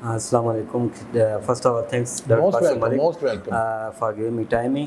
Assalamu alaikum. First of all, thanks most welcome for giving me timing.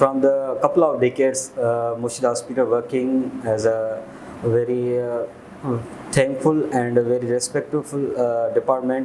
from the couple of decades Murshid Hospital working as a very thankful and very respectful department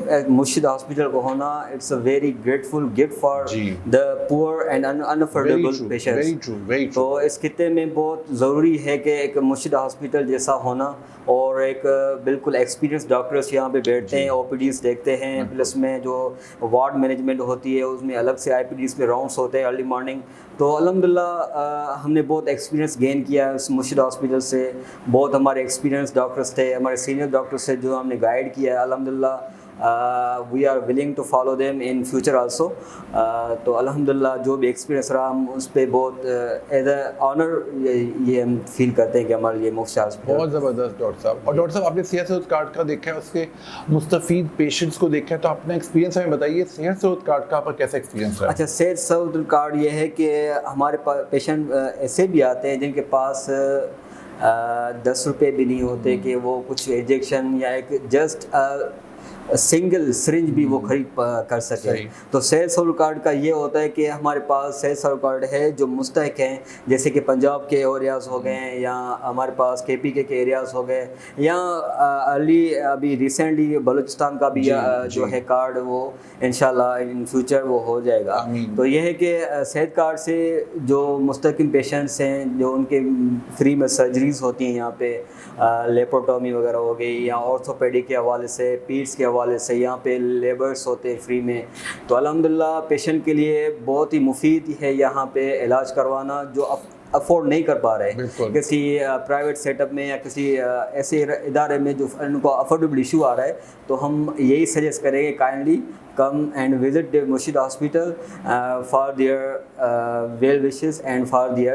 مرشد hospital کو ہونا it's a very grateful gift for the poor and انافورڈیبل patients. تو اس خطے میں بہت ضروری ہے کہ ایک مرشد ہاسپٹل جیسا ہونا, اور ایک بالکل ایکسپیرینس ڈاکٹرس یہاں پہ بیٹھتے ہیں, او پی ڈیز دیکھتے ہیں, پلس میں جو وارڈ مینجمنٹ ہوتی ہے اس میں الگ سے آئی پی ڈیز میں راؤنڈس ہوتے ہیں ارلی مارننگ. تو الحمدللہ ہم نے بہت ایکسپیرینس گین کیا اس مرشد ہاسپٹل سے. بہت ہمارے ایکسپیرینس ڈاکٹرس تھے, ہمارے سینئر ڈاکٹرس تھے جو ہم نے گائیڈ کیا ہے. الحمدللہ we are willing to follow them in future also. تو الحمدللہ جو بھی ایکسپیرینس رہا ہم اس پہ بہت ایز اے آنر یہ ہم فیل کرتے ہیں کہ ہمارے لیے مرشد ہاسپٹل بہت زبردست. ڈاکٹر صاحب, اور ڈاکٹر صاحب آپ نے صحت سہولت کارڈ کا دیکھا ہے, اس کے مستفید پیشنٹس کو دیکھا ہے, تو اپنا ایکسپیرینس ہمیں بتائیے صحت سہولت کارڈ کا آپ کا کیسا ایکسپیرینس رہا؟ اچھا, صحت سہولت کارڈ یہ ہے کہ ہمارے پاس پیشنٹ ایسے بھی آتے ہیں جن کے پاس 10 روپے بھی نہیں ہوتے کہ وہ کچھ انجیکشن یا ایک جسٹ سنگل سرنج بھی وہ خرید کر سکے. تو صحت سہولت کارڈ کا یہ ہوتا ہے کہ ہمارے پاس صحت سہولت کارڈ ہے جو مستحق ہیں, جیسے کہ پنجاب کے ایریاز ہو گئے ہیں, یا ہمارے پاس کے پی کے ایریاز ہو گئے, یا ارلی ابھی ریسنٹلی بلوچستان کا بھی جو ہے کارڈ وہ انشاءاللہ ان فیوچر وہ ہو جائے گا. تو یہ ہے کہ صحت کارڈ سے جو مستحقین پیشنٹس ہیں جو ان کے فری میں سرجریز ہوتی ہیں یہاں پہ, لیپروٹومی وغیرہ ہو گئی, یا آرتھوپیڈک کے حوالے سے, پیٹس کے حوالے سے یہاں پہ لیبرس ہوتے ہیں فری میں. تو الحمدللہ پیشنٹ کے لیے بہت ہی مفید ہے یہاں پہ علاج کروانا جو افورڈ نہیں کر پا رہے کسی پرائیویٹ سیٹ اپ میں یا کسی ایسے ادارے میں جو ان کو افورڈیبل ایشو آ رہا ہے. تو ہم یہی سجیسٹ کریں گے kindly come and visit the Murshid Hospital for their well wishes and for their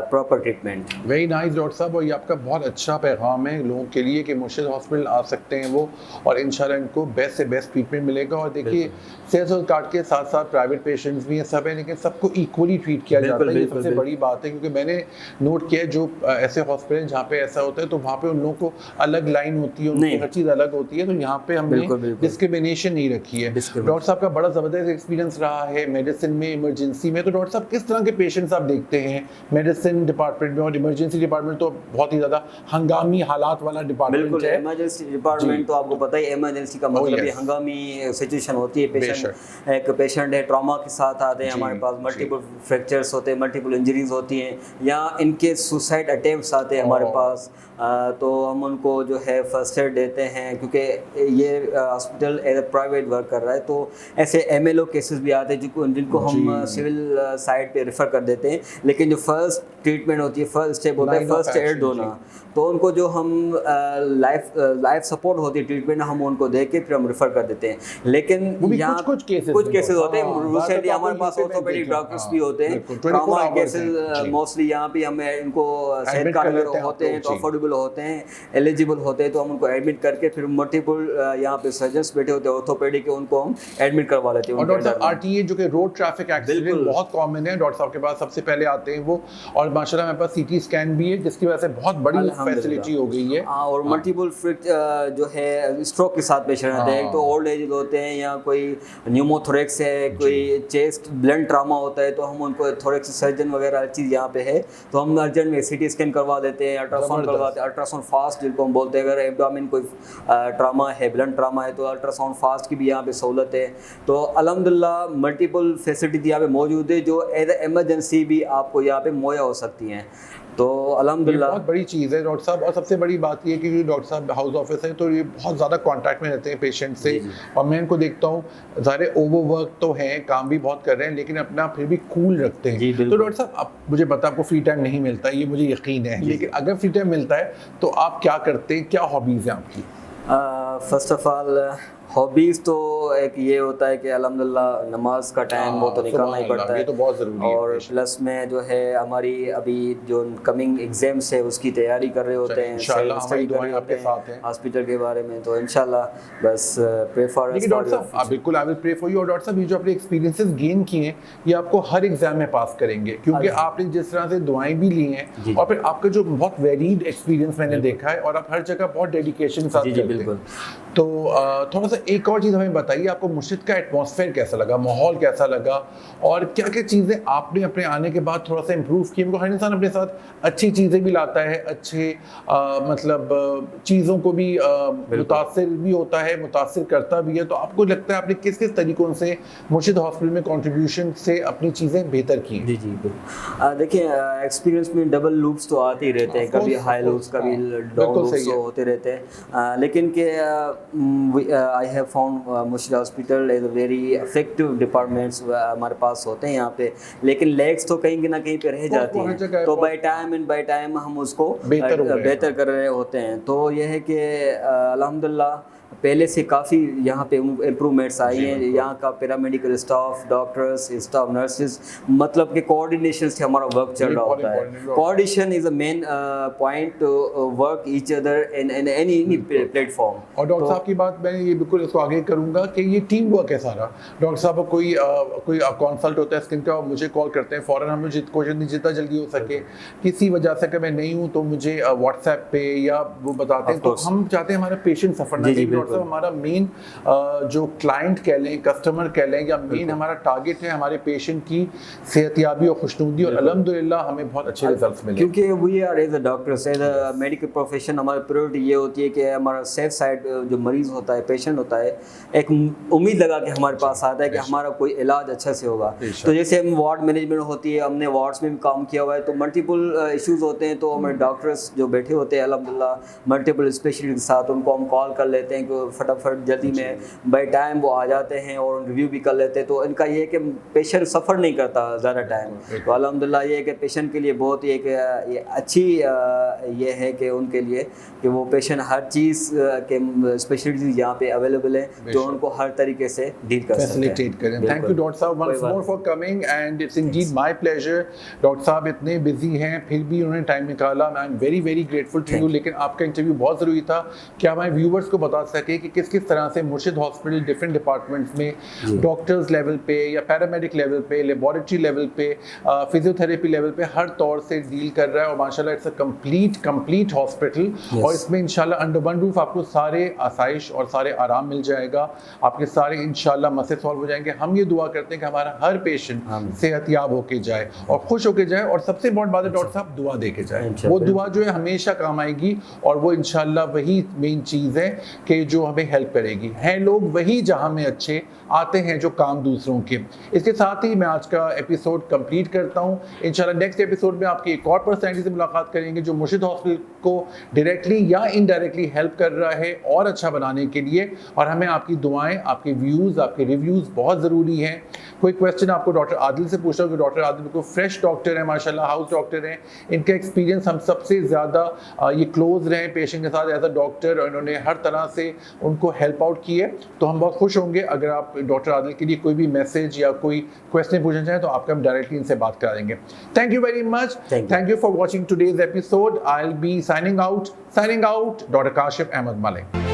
proper treatment. Very nice doctor صاحب, اور یہ آپ کا بہت اچھا پیغام ہے لوگوں کے لیے کہ مرشد ہاسپٹل آ سکتے ہیں وہ, اور انشاءاللہ ان کو بیسٹ سے بیسٹ ٹریٹمنٹ ملے گا. اور دیکھیے صحت سہولت کارڈ کے ساتھ ساتھ پرائیویٹ پیشنٹس بھی ہیں, سب ہیں, لیکن سب کو ایکولی ٹریٹ کیا جاتا ہے. یہ سب سے بڑی بات ہے, کیونکہ میں نے نوٹ کیا ہے جو ایسے ہاسپٹل جہاں پہ ایسا ہوتا ہے تو وہاں پہ ان لوگوں کو الگ لائن ہوتی ہے, ان کی ہر چیز الگ ہوتی ہے. تو یہاں پہ ہم نے ڈسکریمنیشن نہیں رکھی ہے. ڈاکٹر صاحب کا بڑا زبردست ایکسپیرینس رہا ہے میڈیسن میں, ایمرجنسی میں. تو ڈاکٹر صاحب کس طرح کے پیشنٹس آپ دیکھتے ہیں میڈیسن ڈپارٹمنٹ میں؟ اور ایمرجنسی ڈپارٹمنٹ تو بہت ہی زیادہ ہنگامی حالات والا ڈپارٹمنٹ ہے. ایمرجنسی ڈپارٹمنٹ تو آپ کو پتہ ہی, ایمرجنسی کا مطلب یہ ہنگامی سچویشن ہوتی ہے. پیشنٹ ایک پیشنٹ ہے ٹراما کے ساتھ آتے ہیں ہمارے پاس, ملٹیپل فریکچرس ہوتے ہیں, ملٹیپل انجریز ہوتی ہیں, یا ان کے سوسائڈ اٹیمپٹس آتے ہیں ہمارے پاس. تو ہم ان کو جو ہے فرسٹ ایڈ دیتے ہیں, کیونکہ یہ hospital as a private work کر رہا ہے. تو ایسے ایم ایل او کیسز بھی آتے ہیں جن کو ہم سول سائڈ پہ ریفر کر دیتے ہیں. لیکن جو فرسٹ ٹریٹمنٹ ہوتی ہے, فرسٹ اسٹیپ ہوتا ہے فرسٹ ایڈ ہونا, تو ان کو جو ہم لائف سپورٹ ہوتی ہے ٹریٹمنٹ ہم ان کو دے کے پھر ہم ریفر کر دیتے ہیں. لیکن یہاں کچھ کیسز ہوتے ہیں, ریسنٹلی ہمارے پاس آرتھوپیڈک ڈاکٹرس بھی ہوتے ہیں, ٹراما کیسز موسٹلی یہاں پہ ہم ان کو صحت کارڈ اگر ہوتے ہیں تو افورڈیبل ہوتے ہیں, ایلیجیبل ہوتے ہیں, تو ہم ان کو ایڈمٹ کر کے پھر ملٹیپل یہاں پہ سرجنس بیٹھے ہوتے ہیں آرتھوپیڈک کے, ان کو ہم ایڈمٹ کروا لیتے ہیں. اور ڈاکٹر صاحب آر ٹی اے جو کہ روڈ ٹریفک ایکسیڈنٹ بہت کامن ہے, ڈاکٹر صاحب کے پاس سب سے پہلے آتے ہیں وہ, اور ماشاءاللہ ہمارے پاس سی ٹی اسکین بھی ہے جس کی وجہ سے بہت بڑی فیسلٹی ہو گئی ہے. اور ملٹیپل جو ہے اسٹروک کے ساتھ پیشنٹ آتے ہیں, تو اولڈ ایج ہوتے ہیں, یا کوئی نیوموتھوریکس ہے, کوئی چیسٹ بلنٹ ٹراما ہوتا ہے, تو ہم ان کو تھوریکس سرجن وغیرہ ہر چیز یہاں پہ ہے, تو ہم ارجنٹ میں سی ٹی اسکین کروا دیتے ہیں, الٹراساؤنڈ کرواتے ہیں, الٹراساؤنڈ فاسٹ جن کو ہم بولتے ہیں. اگر ایبڈومن کوئی ٹراما ہے, بلنٹ ٹراما ہے, تو الٹراساؤنڈ فاسٹ کی بھی یہاں پہ سہولت ہے. تو الحمدللہ ملٹیپل فیسلٹی یہاں پہ موجود ہے جو ایز اے ایمرجنسی بھی آپ کو یہاں پہ مہیا ہو سکتی ہیں. تو الحمدللہ بہت بڑی چیز ہے ڈاکٹر صاحب. اور سب سے بڑی بات یہ ہے کہ ڈاکٹر صاحب ہاؤس آفس ہے, تو یہ بہت زیادہ کانٹیکٹ میں رہتے ہیں پیشنٹ سے, اور میں ان کو دیکھتا ہوں ظاہر اوور ورک تو ہیں, کام بھی بہت کر رہے ہیں, لیکن اپنا پھر بھی کول رکھتے ہیں. تو ڈاکٹر صاحب اب مجھے پتا آپ کو فری ٹائم نہیں ملتا, یہ مجھے یقین ہے, لیکن اگر فری ٹائم ملتا ہے تو آپ کیا کرتے ہیں, کیا ہابیز ہیں آپ کی؟ فرسٹ آف آل ہابیز تو ایک یہ ہوتا ہے کہ الحمدللہ نماز کا ٹائم وہ تو نکالنا ہی پڑتا ہے, اور پلس میں جو ہے ہماری ابھی جو کمنگ ایگزامس ہے اس کی تیاری کر رہے ہوتے ہیں, اسٹڈی کر رہے ہوتے ہیں ہاسپٹل کے بارے میں. تو انشاءاللہ بس پرے فار اس. ڈاکٹر صاحب بالکل آئی ول پرے فار یو. اور ڈاکٹر صاحب یہ جو اپنے ایکسپیرینسز گین کیے ہیں یہ آپ کو ہر ایگزام میں پاس کریں گے, کیونکہ آپ نے جس طرح سے دعائیں بھی لی ہیں, اور پھر آپ کا جو بہت ویریڈ ایکسپیرینس میں نے دیکھا ہے, اور آپ ہر جگہ بہت ڈیڈیکیشن کے ساتھ کرتے ہیں. تو تھوڑا سا صاحب ایک اور چیز ہمیں بتائیے, آپ کو مرشد کا ایٹماسفیئر کیسا لگا, ماحول کیسا لگا, اور کیا کیا چیزیں آپ نے اپنے آنے کے بعد تھوڑا سا امپروو کی؟ ہر انسان اپنے ساتھ اچھی چیزیں بھی لاتا ہے, اچھے مطلب چیزوں کو بھی متاثر بھی ہوتا ہے, متاثر کرتا بھی ہے. تو آپ کو لگتا ہے آپ نے کس کس طریقوں سے مرشد ہاسپٹل میں کنٹریبیوشن سے اپنی چیزیں بہتر کی؟ جی جی بالکل, دیکھیں ایکسپیرینس میں ڈبل لوپس تو آتے ہی رہتے ہیں, کبھی ہائی لوپس کبھی ڈاؤن لوپس ہوتے رہتے ہیں, لیکن کہ آئی ہیو فاؤنڈ مرشد hospital is a very effective departments ہمارے پاس ہوتے ہیں یہاں پہ, لیکن لیگس تو کہیں نہ کہیں پہ رہ جاتی ہیں, تو بائی ٹائم ہم اس کو بہتر کر رہے ہوتے ہیں. تو یہ ہے کہ الحمدللہ پہلے سے کافی یہاں پہ امپرومنٹس آئی ہیں. یہاں کا paramedical staff, doctors, staff, nurses, مطلب کہ کوآرڈینیشن سے ہمارا ورک چل رہا ہوتا ہے. Coordination is a main point to work each other in any platform. اور ڈاکٹر صاحب کی بات میں یہ بالکل اس کو آگے کروں گا کہ یہ ٹیم ورک ہے سارا. ڈاکٹر صاحب کوئی کنسلٹ ہوتا ہے اسکن کا, مجھے کال کرتے ہیں فوراً, ہم جتنا جلدی ہو سکے, کسی وجہ سے کہ میں نہیں ہوں تو مجھے واٹس ایپ پہ یا وہ بتاتے ہیں. تو ہم چاہتے ہیں ہمارا پیشنٹ سفر نہ کرے. ڈاکٹر صاحب ہمارا مین جو کلائنٹ کہہ لیں, کسٹمر کہہ لیں, یا مین ہمارا ٹارگیٹ ہے ہمارے پیشنٹ کی صحت یابی اور خوشنودی, اور الحمدللہ ہمیں بہت اچھے ریزلٹس ملے. کیونکہ we are as a doctors, as a medical profession, ہماری پریورٹی یہ ہوتی ہے کہ ہمارا سیف سائڈ جو مریض ہوتا ہے, پیشنٹ ہوتا ہے, ایک امید لگا کہ ہمارے پاس آتا ہے کہ ہمارا کوئی علاج اچھا سے ہوگا. تو جیسے ہم وارڈ مینجمنٹ ہوتی ہے, ہم نے وارڈس میں بھی کام کیا ہوا ہے, تو ملٹیپل ایشوز ہوتے ہیں, تو ہمارے ڈاکٹرس جو بیٹھے ہوتے ہیں الحمدللہ ملٹیپل اسپیشلسٹ کے ساتھ, ان کو ہم کال کر لیتے ہیں کہ فٹافٹ جلدی میں بائی ٹائم وہ آ جاتے ہیں اور ریویو بھی کر لیتے ہیں. تو ان کا یہ ہے کہ پیشنٹ سفر نہیں کرتا زیادہ ٹائم. تو الحمدللہ یہ ہے کہ پیشنٹ کے لیے بہت ہی ایک اچھی یہ ہے کہ ان کے لیے کہ وہ پیشنٹ ہر چیز کے اسپیشلٹیز یہاں پہ اویلیبل ہیں, جو ان کو ہر طریقے سے ڈیل کر سکتے ہیں. تھینک یو ڈاکٹر صاحب once more for coming, and it's indeed my pleasure. Doctor صاحب اتنے بزی ہیں پھر بھی انہوں نے ٹائم نکالا, I am very very grateful to you. لیکن آپ کا انٹرویو بہت ضروری تھا کہ ہمارے ویورس کو بتا سکے کہ کس کس طرح سے مرشد ہاسپٹل ڈفرینٹ ڈپارٹمنٹس میں ڈاکٹرز لیول پہ یا پیرامیڈک لیول پہ, لیبارٹری لیول پہ, فزیو تھراپی لیول پہ ہر طور سے ڈیل کر رہا ہے. اور ماشاءاللہ اٹس اے کمپلیٹ ہاسپٹل, اور اس میں انشاءاللہ انڈر ون روف آپ کو سارے آسائش اور سارے آرام مل جائے گا. آپ کے سارے انشاءاللہ مسئلے سالو ہو جائیں گے. ہم یہ دعا کرتے ہیں کہ ہمارا ہر پیشنٹ صحت یاب ہو کے جائے اور خوش ہو کے جائے, اور سب سے امپورٹنٹ بات ہے ڈاکٹر صاحب دعا دے کے جائے. وہ دعا جو ہے ہمیشہ کام آئے گی, اور وہ انشاءاللہ وہی مین چیز ہے کہ جو ہمیں ہیلپ کرے گی. ہیں لوگ وہی جہاں میں اچھے آتے ہیں جو کام دوسروں کے. اس کے ساتھ ہی میں آج کا ایپیسوڈ کمپلیٹ کرتا ہوں. انشاءاللہ نیکسٹ ایپیسوڈ میں آپ کی ایک اور پرسنالٹی سے ملاقات کریں گے جو مرشد ہاسپٹل کو ڈائریکٹلی یا انڈائریکٹلی ہیلپ کر رہا ہے اور اچھا بنانے کے لیے. اور ہمیں آپ کی دعائیں, آپ کے ویوز, آپ کے ریویوز بہت ضروری ہیں. کوئی کویسچن آپ کو ڈاکٹر عادل سے پوچھنا ہو, کہ ڈاکٹر عادل کو فریش ڈاکٹر ہیں ماشاءاللہ, ہاؤس ڈاکٹر ہیں, ان کا ایکسپیرینس ہم سب سے زیادہ یہ کلوز رہے پیشنٹ کے ساتھ ایز اے ڈاکٹر, اور انہوں نے ہر طرح سے ان کو ہیلپ آؤٹ کی ہے. تو ہم بہت خوش ہوں گے اگر آپ ڈاکٹر عادل کے لیے کوئی بھی میسج یا کوئی کویسچن پوچھنا چاہیں تو آپ کا ہم ڈائریکٹلی ان سے بات کرا دیں گے. Thank you very much. Thank you for watching today's episode. I will be signing out. Doctor Kashif Ahmed Malik.